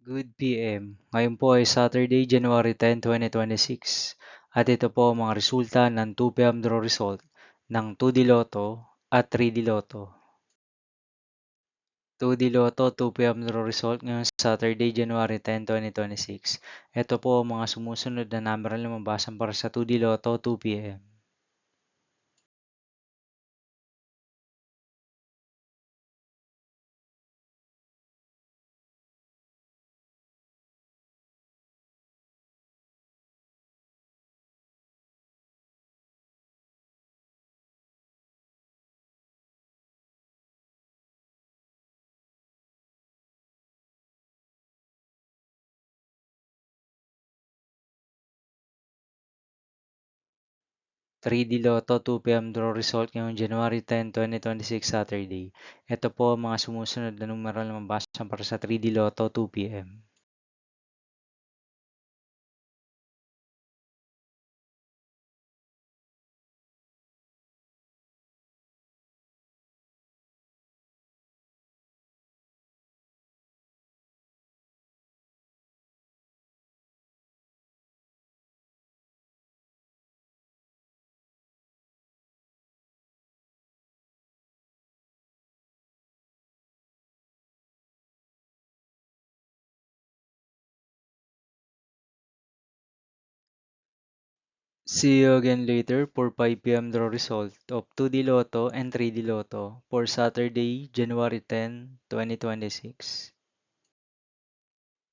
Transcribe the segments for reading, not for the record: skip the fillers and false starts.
Good PM. Ngayon po ay Saturday, January 10, 2026. At ito po ang mga resulta ng 2 PM draw result ng 2D Lotto at 3D Lotto. 2D Lotto 2 PM draw result ngayong Saturday, January 10, 2026. Ito po ang mga sumusunod na number na lumabasan para sa 2D Lotto 2 PM. 3D Lotto 2 PM draw result ngayong January 10, 2026 Saturday. Ito po ang mga sumusunod na numero na lumabasan para sa 3D Lotto 2 PM. 'See you again later for 5 PM draw result of 2D Lotto and 3D Lotto for Saturday, January 10, 2026.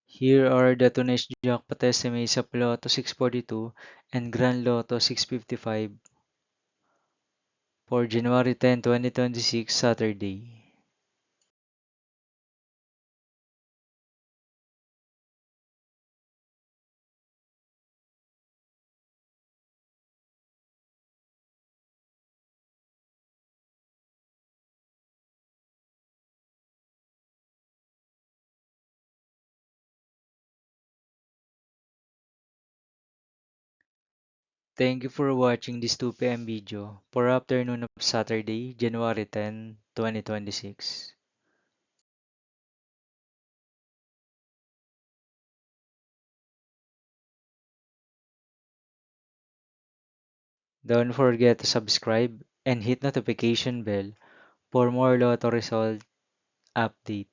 Here are the today's jackpot estimates of Lotto 642 and Grand Lotto 655 for January 10, 2026 Saturday. Thank you for watching this 2 PM video for afternoon of Saturday, January 10, 2026. Don't forget to subscribe and hit notification bell for more Lotto result update.